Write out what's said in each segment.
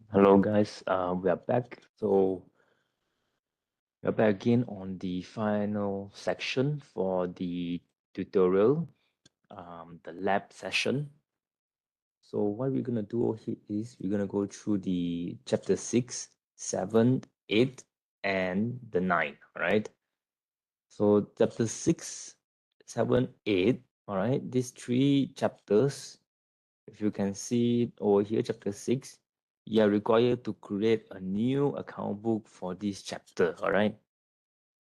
Hello guys, we are back. So we're back again on the final section for the tutorial, the lab session. So what we're gonna do here is we're gonna go through the chapter 6, 7, 8, and the 9. All right. So chapter 6, 7, 8. All right. These three chapters, if you can see over here, chapter 6, you are required to create a new account book for this chapter. All right.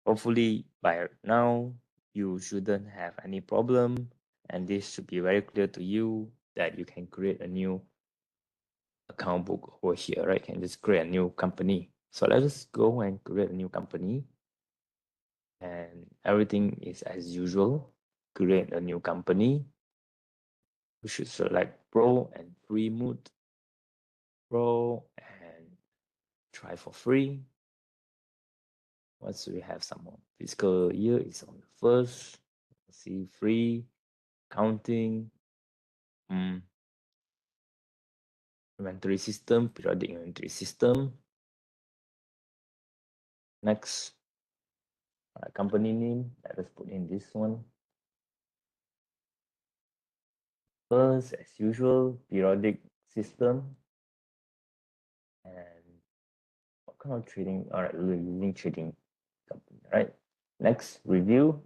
Hopefully by now you shouldn't have any problem, and this should be very clear to you that you can create a new account book over here, right? You can just create a new company. So let us go and create a new company, and everything is as usual. Create a new company. We should select pro and free mode. Pro and try for free. Once we have some fiscal year is on the first. See free counting. Inventory system, periodic inventory system. Next, company name. Let us put in this one. First, as usual, periodic system. And what kind of trading? All right, we're using trading company, right? Next, review.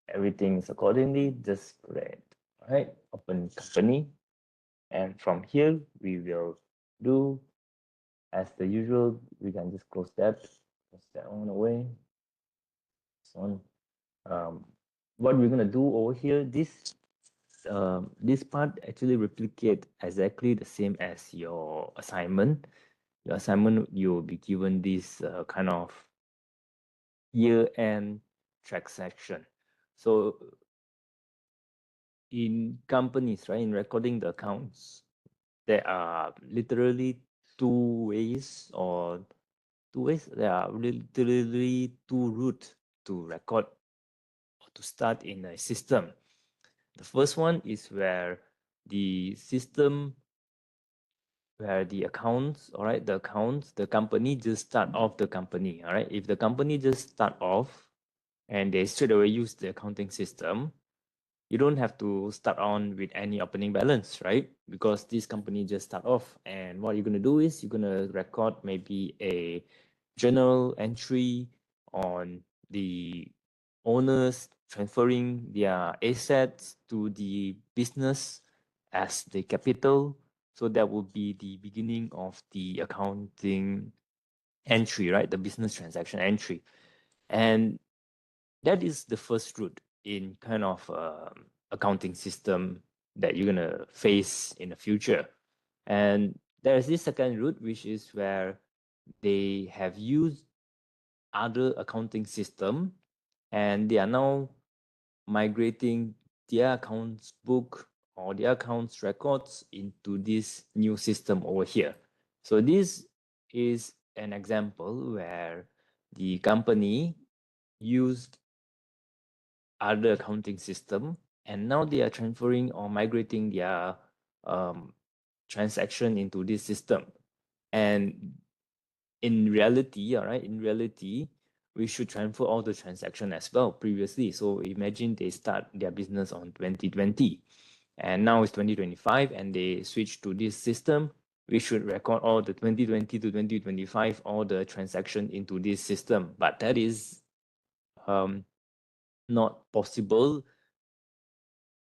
Everything is accordingly. Just create. All right, open company. And from here, we will do as the usual. We can just close that one away. This one. What we're gonna do over here, this part actually replicate exactly the same as your assignment. Your assignment, you'll be given this kind of year-end transaction. So in companies, right, in recording the accounts, there are literally two ways or two ways. There are literally two routes to record or to start in a system. The first one is where the system, where the accounts, all right, the accounts, the company just start off the company, all right. If the company just start off and they straight away use the accounting system, you don't have to start on with any opening balance, right? Because this company just start off, and what you're gonna do is you're gonna record maybe a journal entry on the owners transferring their assets to the business as the capital. So that will be the beginning of the accounting entry, right? The business transaction entry. And that is the first route in kind of accounting system that you're gonna face in the future. And there's this second route, which is where they have used other accounting system and they are now migrating their accounts book or their accounts records into this new system over here. So this is an example where the company used other accounting system and now they are transferring or migrating their transaction into this system. And in reality, all right, in reality, we should transfer all the transaction as well previously. So imagine they start their business on 2020 and now it's 2025 and they switch to this system. We should record all the 2020 to 2025, all the transaction into this system. But that is not possible.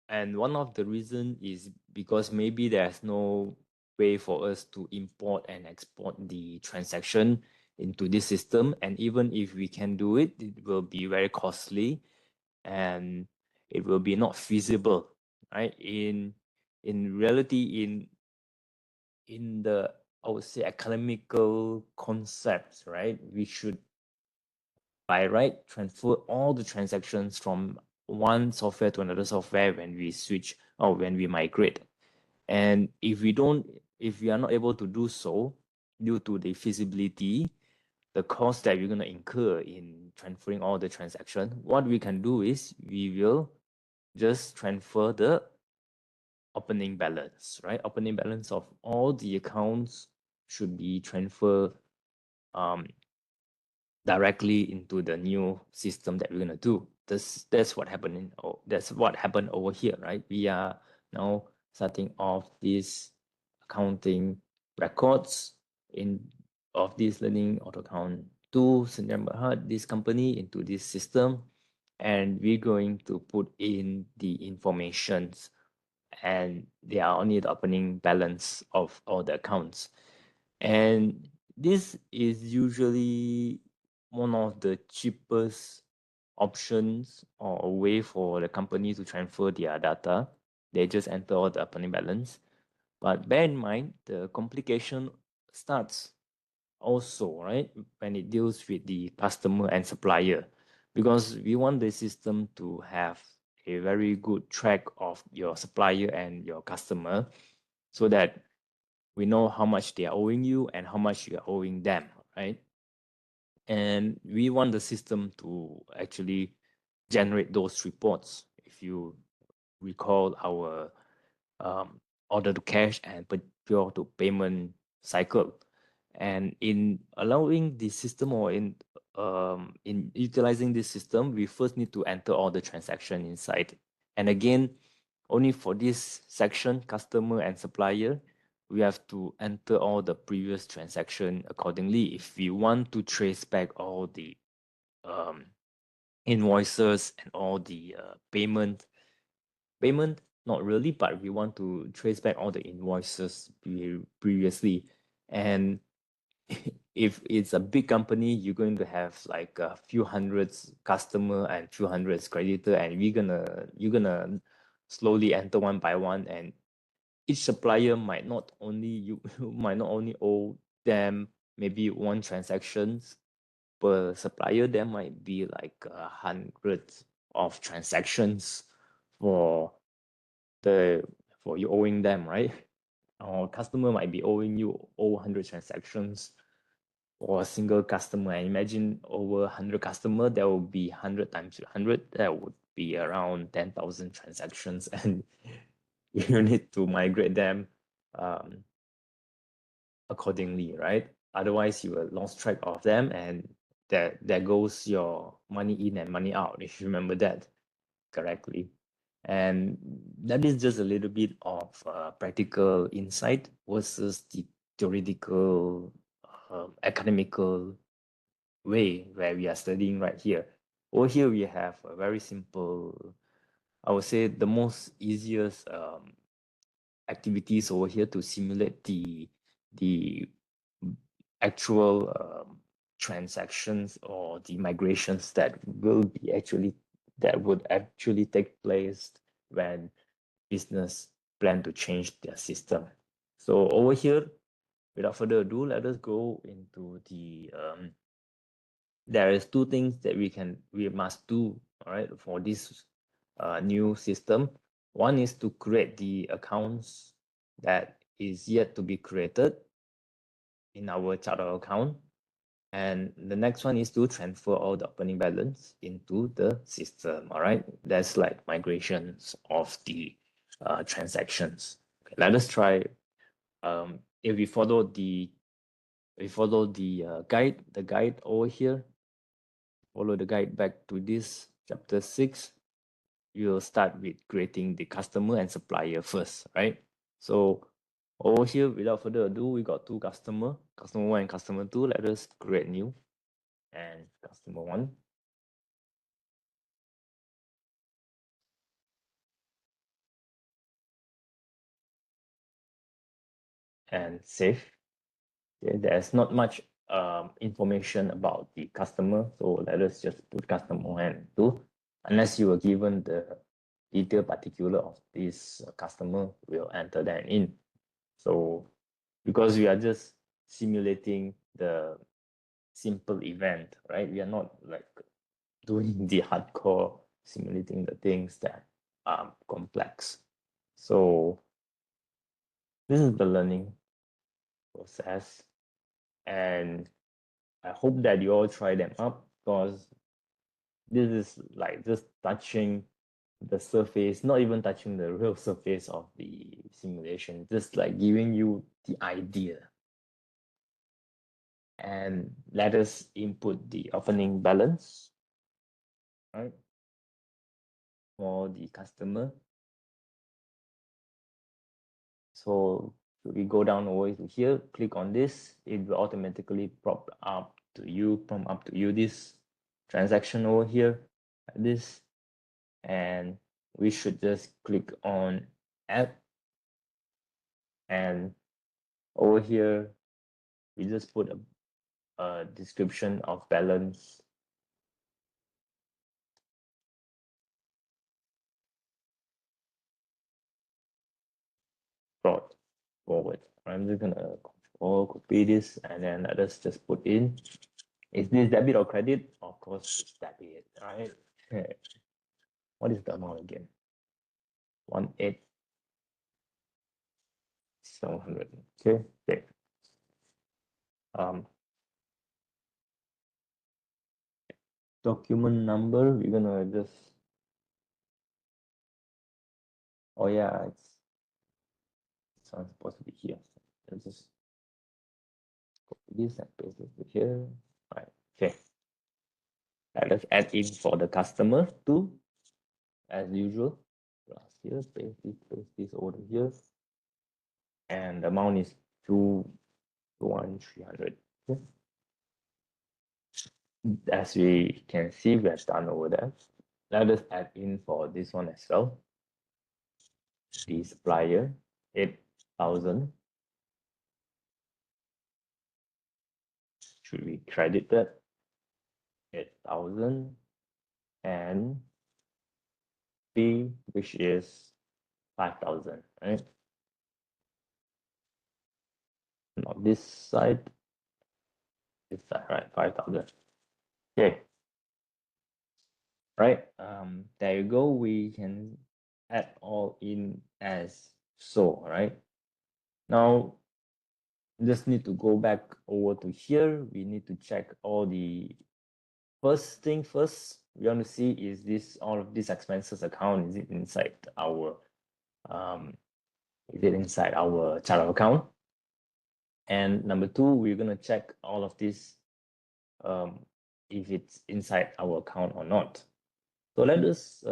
And one of the reason is because maybe there's no way for us to import and export the transaction into this system. And even if we can do it, it will be very costly and it will be not feasible, right? In reality, in the, I would say, academical concepts, right? We should by right transfer all the transactions from one software to another software when we switch or when we migrate. And if we are not able to do so due to the feasibility, the cost that we're going to incur in transferring all the transaction, what we can do is we will just transfer the opening balance, right? Opening balance of all the accounts should be transferred um, directly into the new system that we're gonna do. That's what happened that's what happened over here, right? We are now starting off this accounting records in of this learning auto count to this company into this system, and we're going to put in the informations, and they are only the opening balance of all the accounts. And this is usually one of the cheapest options or a way for the company to transfer their data. They just enter all the opening balance. But bear in mind, the complication starts also, right, when it deals with the customer and supplier, because we want the system to have a very good track of your supplier and your customer, so that we know how much they are owing you and how much you are owing them, right? And we want the system to actually generate those reports. If you recall our order to cash and procure to payment cycle, and in allowing the system, or in utilizing this system, we first need to enter all the transaction inside. And again, only for this section, customer and supplier, we have to enter all the previous transaction accordingly if we want to trace back all the um, invoices and all the payment, not really, but we want to trace back all the invoices previously. And if it's a big company, you're going to have like a few hundreds customer and few hundreds creditor, and you're gonna slowly enter one by one, and each supplier might not only you might not only owe them maybe one transactions per supplier. There might be like hundreds of transactions for the for you owing them, right? Or customer might be owing you over 100 transactions for a single customer. And imagine over 100 customer, there will be 100 times 100. That would be around 10,000 transactions, and you need to migrate them um, accordingly, right? Otherwise, you will lose track of them, and there goes your money in and money out, if you remember that correctly. And that is just a little bit of practical insight versus the theoretical, academical way where we are studying right here. Over here, we have a very simple, I would say the most easiest activities over here to simulate the actual transactions or the migrations that would actually take place when business plan to change their system. So over here, without further ado, let us go into the there is two things that we must do, all right, for this new system. One is to create the accounts that is yet to be created in our chart of account, and the next one is to transfer all the opening balance into the system. All right, that's like migrations of the transactions. Okay, let us try. If we follow the guide, over here, follow the guide back to this chapter 6, we'll start with creating the customer and supplier first, right? So over here, without further ado, we got two customer 1 and customer 2. Let us create new, and customer 1, and save. Okay, there's not much information about the customer, so let us just put customer 1 and 2. Unless you were given the detailed particular of this customer, we'll enter that in. So because we are just simulating the simple event, right? We are not like doing the hardcore simulating the things that are complex. So this is the learning process, and I hope that you all try them up, because this is like just touching the surface, not even touching the real surface of the simulation, just like giving you the idea. and let us input the opening balance, right, for the customer. So we go down over to here, click on this, it will automatically prompt up to you this transaction over here, like this, and we should just click on add, and over here we just put a description of balance brought forward. I'm just gonna control copy this, and then let us just put in, is this debit or credit? Of course it's debit, right? What is the amount again? 1,800. Okay, okay. Document number, we're gonna just, oh yeah, it's not supposed to be here. Let's just copy this and paste it here. Right, okay. Let's add in for the customer too, as usual. Plus here, paste this over here. And the amount is 2,300. Okay. As we can see, we have done over there. Let us add in for this one as well. The supplier, 8,000. Should we credit that? 8,000 and B, which is 5,000, right? Not this side, this side, right? 5,000. Okay. Right. There you go. We can add all in as so, right? Now, just need to go back over to here. We need to check all the first thing first. We want to see, is this, all of these expenses account, is it inside our chart of account? And number two, we're gonna check all of this if it's inside our account or not. So let us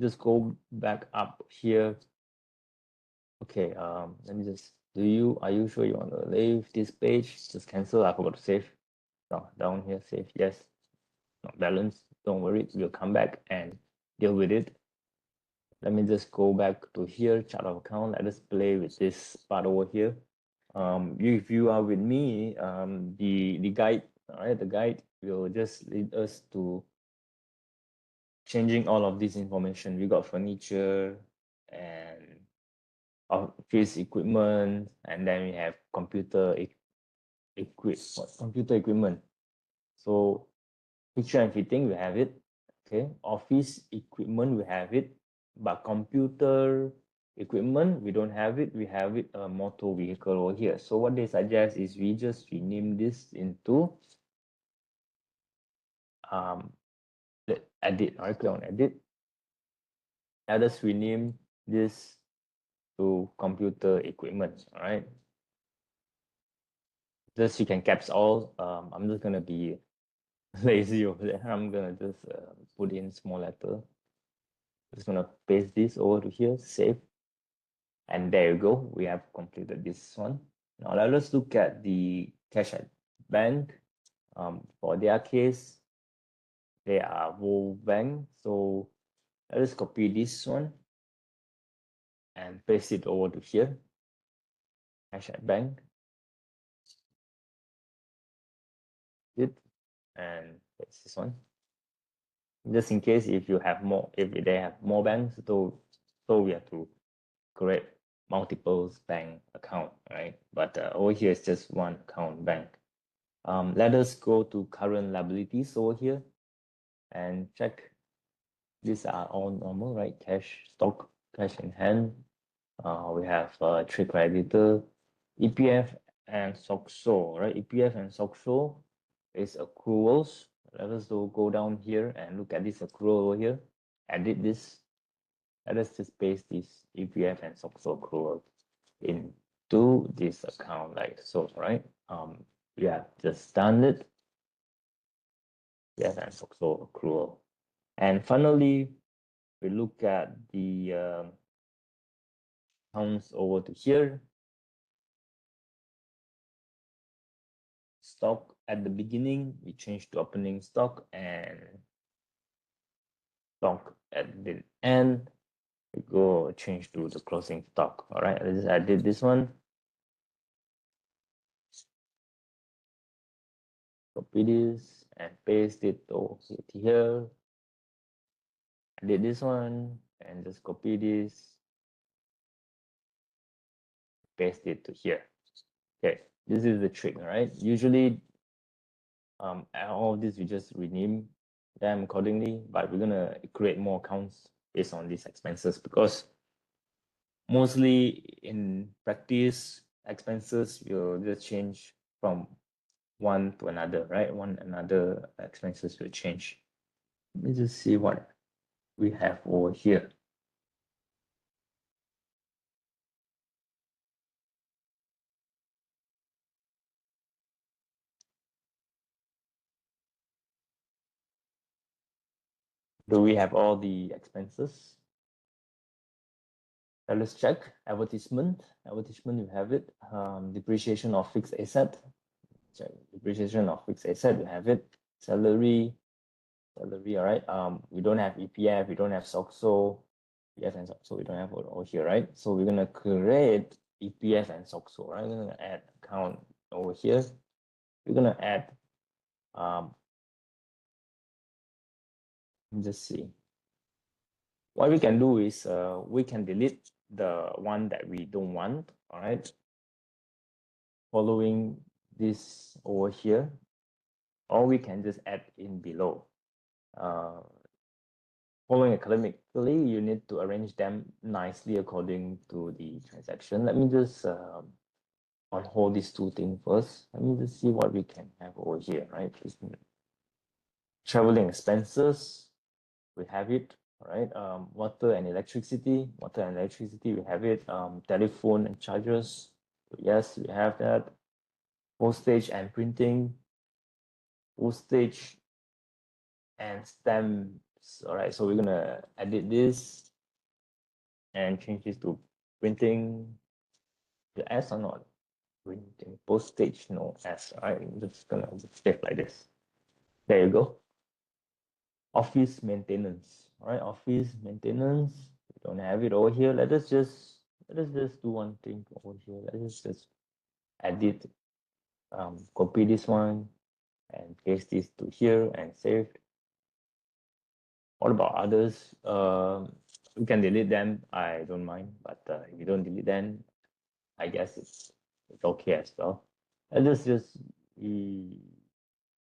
just go back up here. Okay, let me just, are you sure you want to leave this page? Just cancel, I forgot to save. No, down here, save, yes. Not balance, don't worry, we'll come back and deal with it. Let me just go back to here, chart of account. Let us play with this part over here. If you are with me, the guide, all right, the guide will just lead us to changing all of this information. We got furniture and office equipment, and then we have computer equipment. So picture and fitting, we have it. Okay, office equipment, we have it, but computer equipment, we don't have it. We have it a motor vehicle over here. So what they suggest is we just rename this into edit. All right, click on edit. Let us rename this to computer equipment. All right, just you can caps all. I'm just gonna be lazy over there. I'm gonna just put in small letter. Just gonna paste this over to here, save, and there you go. We have completed this one. Now let us look at the cash at bank. For their case, they are World Bank. So let us copy this one and paste it over to here. Cash at bank. It and paste this one. Just in case if you have more, if they have more banks, so we have to create multiple bank account, right? But over here it's just one account bank. Let us go to current liabilities over here and check. These are all normal, right? Cash, stock, cash in hand. We have trade creditor, EPF and SOXO, right? EPF and SOXO is accruals. Let us go down here and look at this accrual over here. Edit this. Let us just paste this EPF and SOXO accrual into this account like so, right? we have just done it. Yes, and also accrual. And finally, we look at the counts over to here. Stock at the beginning, we change to opening stock, and stock at the end, we go change to the closing stock. All right, I did this one. Copy this and paste it over here. I did this one and just copy this, paste it to here. Okay, this is the trick, right? Usually, all of this we just rename them accordingly, but we're gonna create more accounts based on these expenses, because mostly in practice, expenses will just change from one to another, right? One another expenses will change. Let me just see what we have over here. Do we have all the expenses? Let's check. Advertisement. Advertisement, you have it. Depreciation of fixed asset. Check. Depreciation of fixed asset, you have it. Salary. Salary, all right. We don't have EPF, we don't have SOXO. EPF and SOXO, we don't have over here, right? So we're gonna create EPF and SOXO, right? We're gonna add account over here. We're gonna add, just see. What we can do is we can delete the one that we don't want, all right? Following this over here, or we can just add in below. Following academically, you need to arrange them nicely according to the transaction. Let me just on hold these two things first. Let me just see what we can have over here, right? Traveling expenses, we have it, all right? Water and electricity, we have it. Telephone and charges, yes, we have that. Postage and printing, postage and stamps, all right? So we're gonna edit this and change this to printing. The S or not? Printing, postage, no S, all right? I'm just gonna save like this. There you go. Office maintenance, all right? Office maintenance, we don't have it over here. Let us just do one thing over here. Let us just edit, copy this one and paste this to here and save. What about others? We can delete them, I don't mind, but if you don't delete them, I guess it's okay as well. Let us just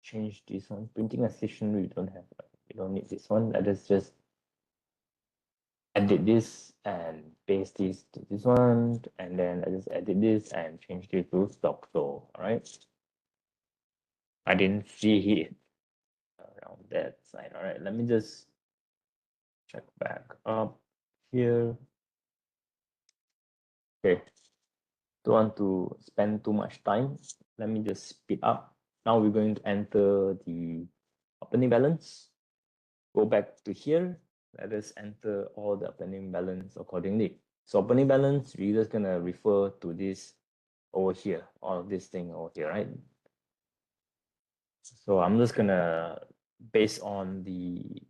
change this one. Printing and stationery, we don't have, we don't need this one. Let us just edit this and paste this to this one, and then I just edit this and change this to stock. So, all right. I didn't see it around that side. All right, let me just check back up here. Okay, don't want to spend too much time. Let me just speed up. Now we're going to enter the opening balance. Go back to here. Let us enter all the opening balance accordingly. So opening balance, we're just gonna refer to this over here, all of this thing over here, right? So I'm just gonna, based on the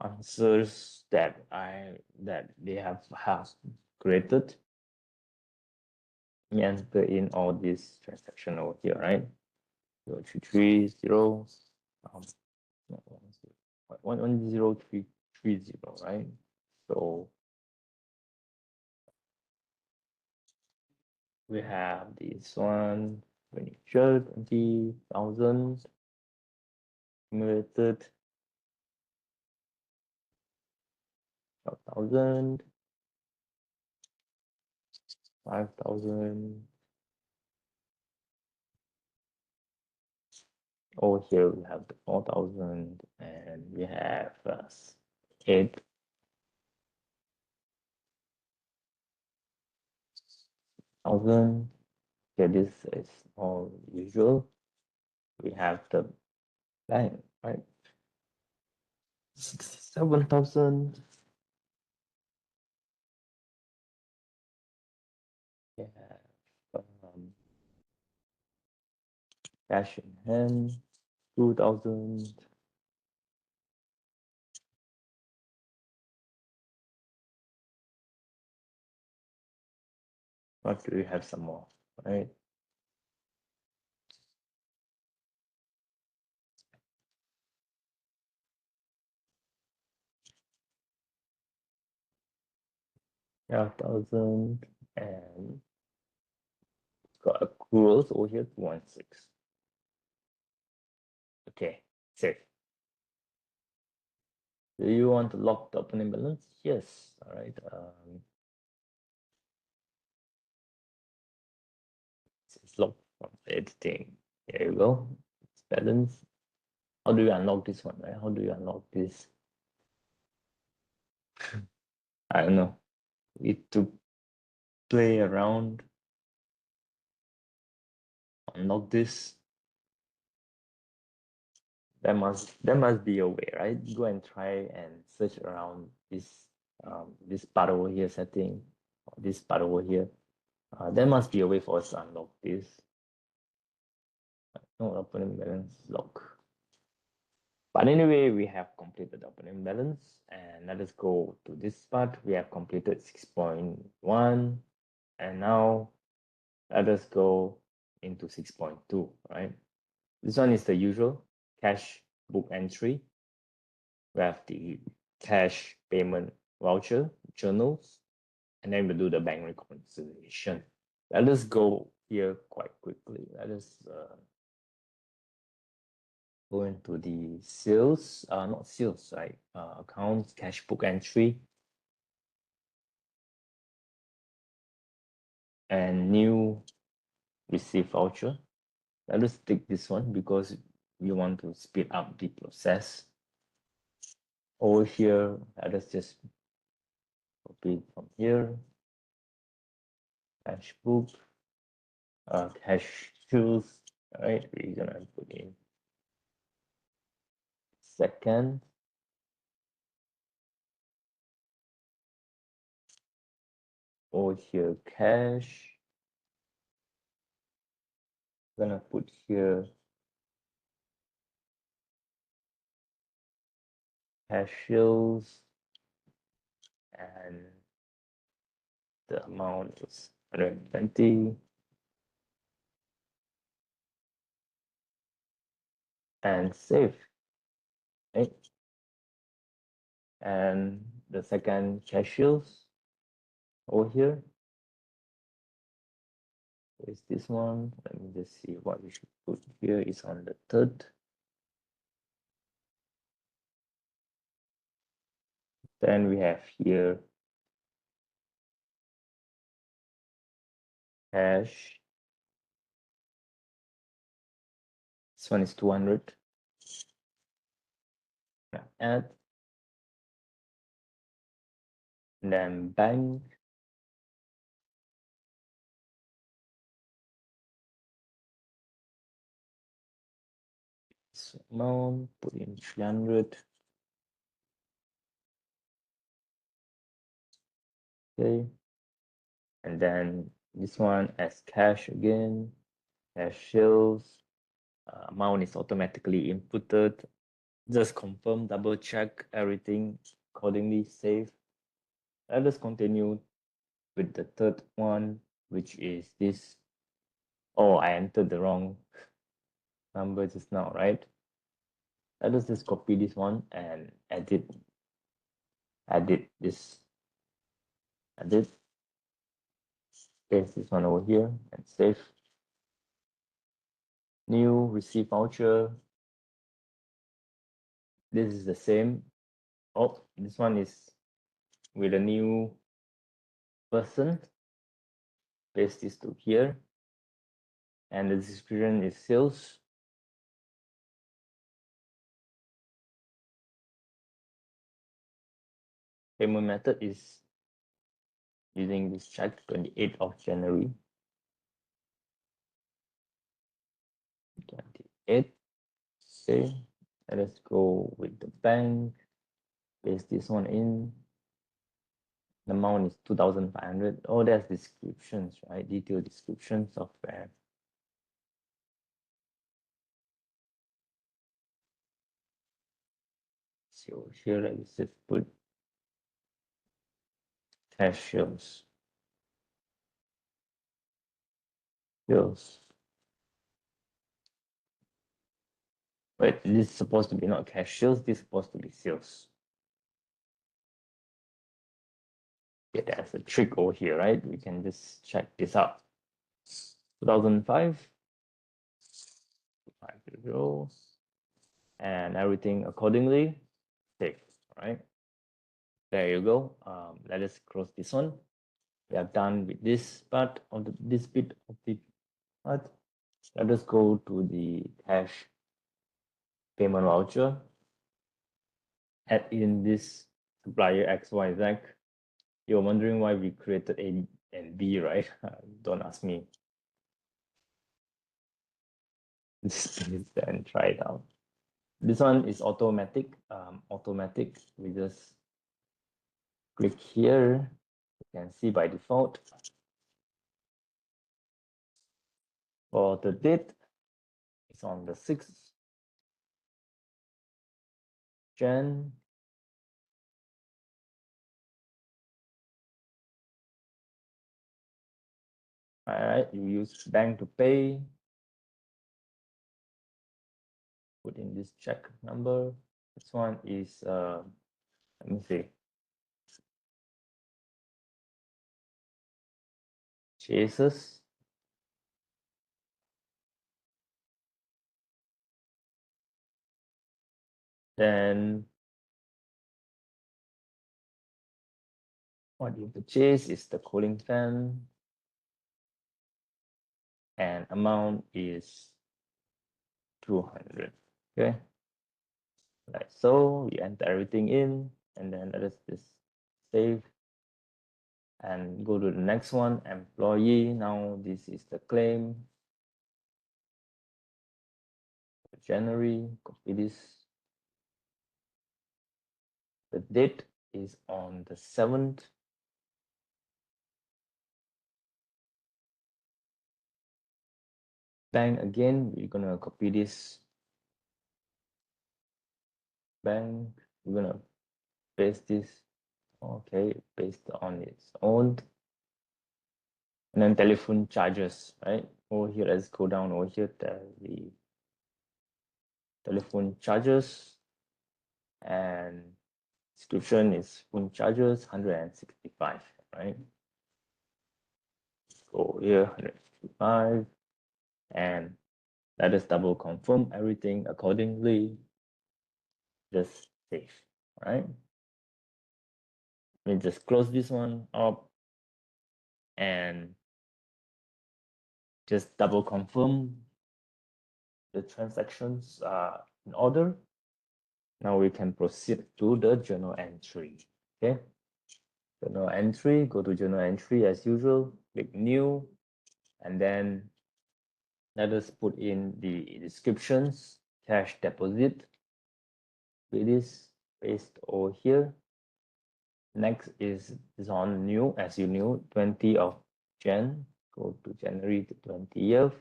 answers that they have created, me enter in all this transaction over here, right? 0330, no, 10330, right? So we have this one, furniture, 20,000 accumulated, 12,000, 5,000. Over here we have the 4,000, and we have 8,000. Okay, this is all usual. We have the bank, right? 67,000. Yeah. Um, cash in hand, 2,000. What do we have some more, right? Yeah, 1,000 and got accruals over here, 216. Okay, safe. Do you want to lock the opening balance? Yes. All right. It's locked from editing. There you go. It's balance. How do you unlock this one, right? How do you unlock this? I don't know. Need to play around, unlock this. There must be a way, right? Go and try and search around this part over here setting, or this part over here. There must be a way for us to unlock this. No opening balance lock. But anyway, we have completed the opening balance, and let us go to this part. We have completed 6.1, and now let us go into 6.2, right? This one is the usual cash book entry. We have the cash payment voucher journals, and then we do the bank reconciliation. Let us go here quite quickly. Let us go into the sales, not sales, right? Accounts, cash book entry, and new receive voucher. Let us take this one because we want to speed up the process. Over here, let us just copy from here, cash book, cash shoes, right? We're gonna put in second. Over here, cash. Gonna put here cash shoes, and the amount is 120. And save, right? And the second cashiers over here is this one. Let me just see what we should put here. Is on the third. Then we have here cash. This one is 200. Add. Then bank. This amount, put in 300. Okay. And then this one as cash again. Cash sales. Amount is automatically inputted. Just confirm, double check everything accordingly, save. Let us continue with the third one, which is this. Oh, I entered the wrong number just now, right? Let us just copy this one and edit this, edit, paste this one over here and save. New receive voucher. This is the same. Oh, this one is with a new person. Paste this to here. And the description is sales. Payment method is using this check 28th of January. 8. Okay, let us go with the bank. Paste this one in. The amount is 2,500. Oh, there's descriptions, right? Detailed descriptions of where. So here, let's just put cash sales. Sales. Wait, this is supposed to be not cash sales. This is supposed to be sales. Yeah, there's a trick over here, right? We can just check this out. 2005. 500. And everything accordingly. Save. All right. There you go. Let us close this one. We are done with this part of this bit of the part. Let us go to the cash payment voucher. Add in this supplier XYZ. You're wondering why we created A and B, right? Don't ask me. Then try it out. This one is automatic. Automatic. We just click here. You can see by default. For the date, it's on the 6th Jan. All right, you use bank to pay. Put in this check number. This one is, let me see. Chases. Then what you purchase is the cooling fan. And amount is 200. Okay. Like so, we enter everything in, and then let us just save and go to the next one, employee. Now this is the claim. January, copy this. The date is on the 7th. Bank again, we're gonna copy this. Bank, we're gonna paste this. Okay, paste on its own. And then telephone charges, right? Over here, let's go down over here, the telephone charges, and description is phone charges 165, right? Go here, 165, and let us double confirm everything accordingly. Just save, right? Let me just close this one up and just double confirm the transactions are in order. Now we can proceed to the journal entry. Okay, journal entry, go to journal entry as usual, click new, and then let us put in the descriptions, cash deposit. It is paste over here. Next is on new, as you knew, 20 of Jan, go to January to 20th.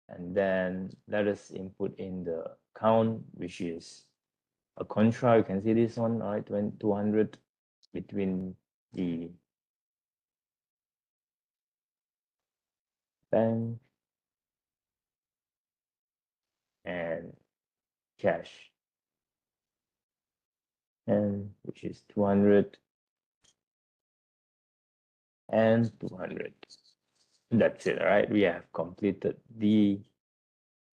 And then let us input in the account, which is a contra. You can see this one, all right, 200 between the bank and cash, and which is 200 and 200. That's it, all right? We have completed the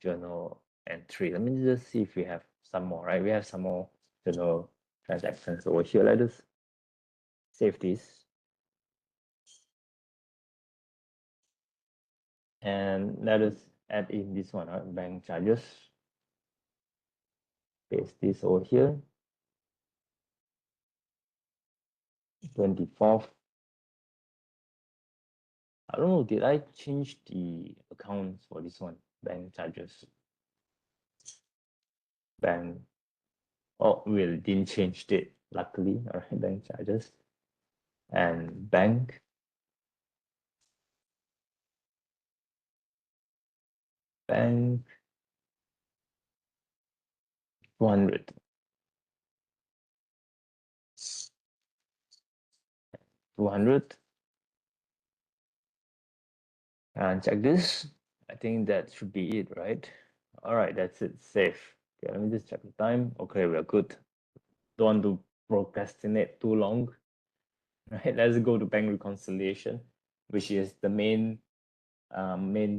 journal entry. Let me just see if we have some more, right? We have some more journal transactions over here. Let us save this. And let us add in this one, bank charges. Paste this over here. 24th. I don't know, did I change the accounts for this one? bank charges. Bank. Oh, we didn't change it, luckily. All right, bank charges. And bank. Bank 200. 200. And check this. I think that should be it, right? All right, that's it. Safe. Okay, let me just check the time. Okay, we're good. Don't want to procrastinate too long. Right, let's go to bank reconciliation, which is the main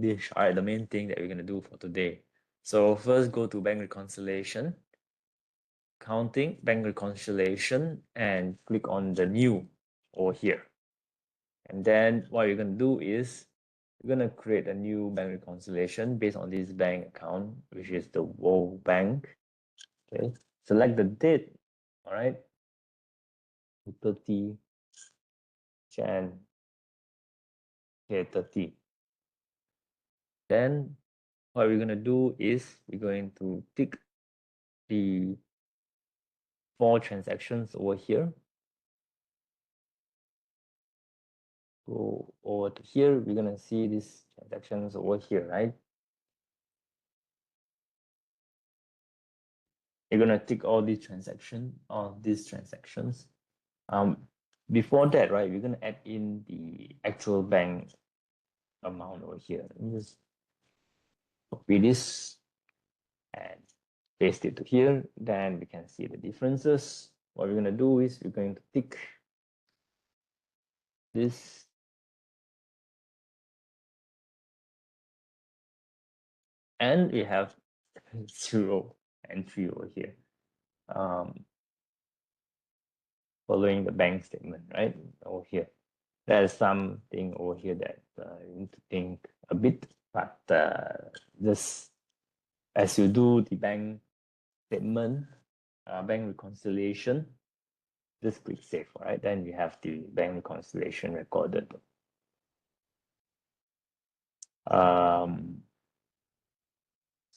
dish. All right, the main thing that we're gonna do for today. So first, go to bank reconciliation, counting, bank reconciliation, and click on the new over here. And then what you're gonna do is you're gonna create a new bank reconciliation based on this bank account, which is the World Bank. Okay, select the date. All right, 30 Jan. Okay, 30. Then what we're gonna do is we're going to tick the 4 transactions over here. Go over to here, we're gonna see these transactions over here, right? You're gonna tick all these transactions. Before that, right, we're gonna add in the actual bank amount over here. Let me just copy this and paste it to here. Then we can see the differences. What we're gonna do is we're going to tick this. And we have 0 entry over here. Following the bank statement, right? Over here. There's something over here that you need to think a bit, but just as you do the bank statement, bank reconciliation, just click save, right? Then you have the bank reconciliation recorded.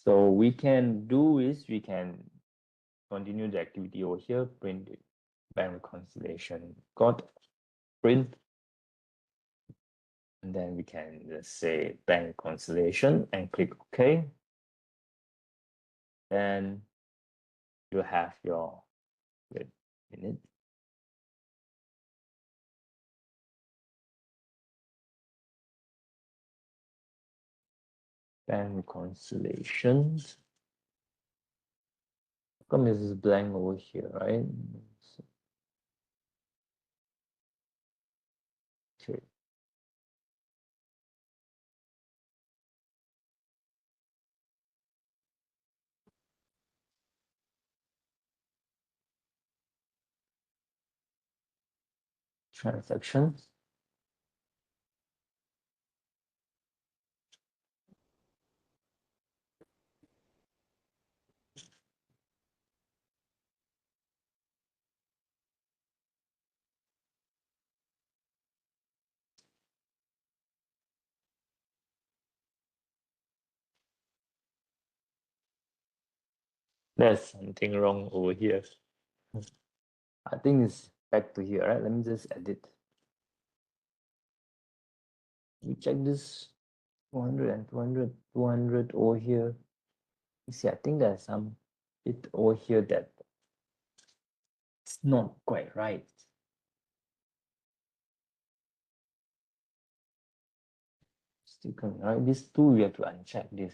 So we can do is we can continue the activity over here, print the bank reconciliation got print, and then we can just say bank reconciliation and click OK. Then you have your, wait a minute. Bank reconciliations. How come this is blank over here, right? Okay. Transactions. There's something wrong over here. I think it's back to here, right? Let me just edit. We check this 200 and 200, 200 over here. You see, I think there's some bit over here that it's not quite right. Still coming, right? These two, we have to uncheck this.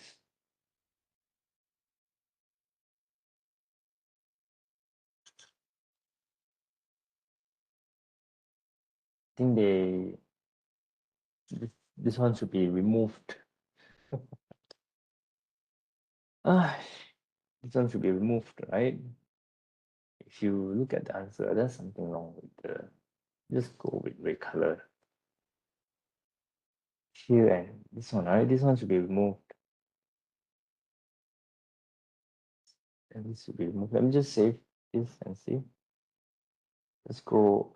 I think this one should be removed. This one should be removed, right? If you look at the answer, there's something wrong with the, just go with red color. Here and this one, right? This one should be removed. And this should be removed. Let me just save this and see. Let's go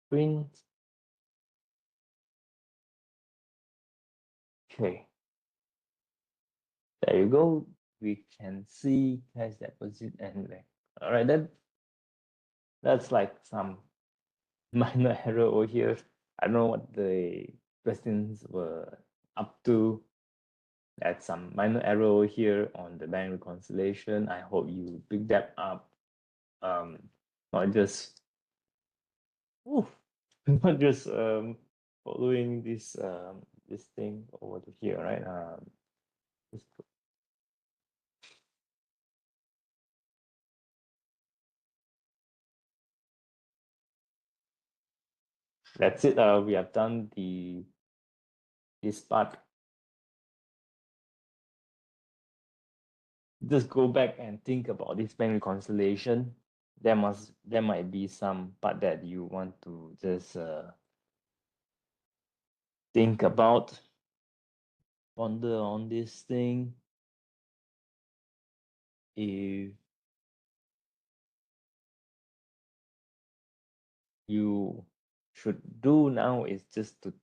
print. Okay, there you go. We can see cash deposit and bank. All right, that's like some minor error over here. I don't know what the questions were up to. That's some minor error over here on the bank reconciliation. I hope you pick that up. Not just not just following this thing over to here, right? That's it. We have done this part. Just go back and think about this bank reconciliation. There might be some part that you want to just think about, ponder on this thing. If you should do now is just to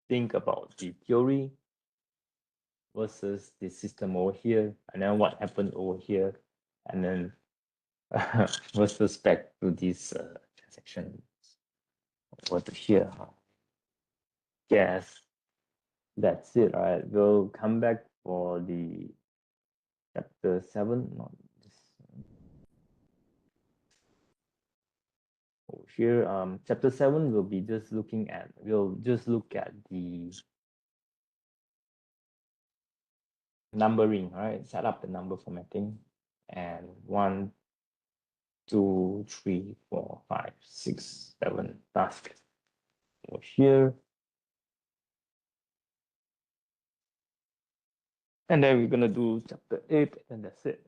think about the theory versus the system over here, and then what happened over here, and then versus back to this transaction over to here. Yes, that's it. All right, we'll come back for the chapter 7. Not this over here. Chapter 7 will be just looking at. We'll just look at the numbering. All right, set up the number formatting, and 1, 2, 3, 4, 5, 6, 7 tasks over here. And then we're gonna do chapter 8, and that's it.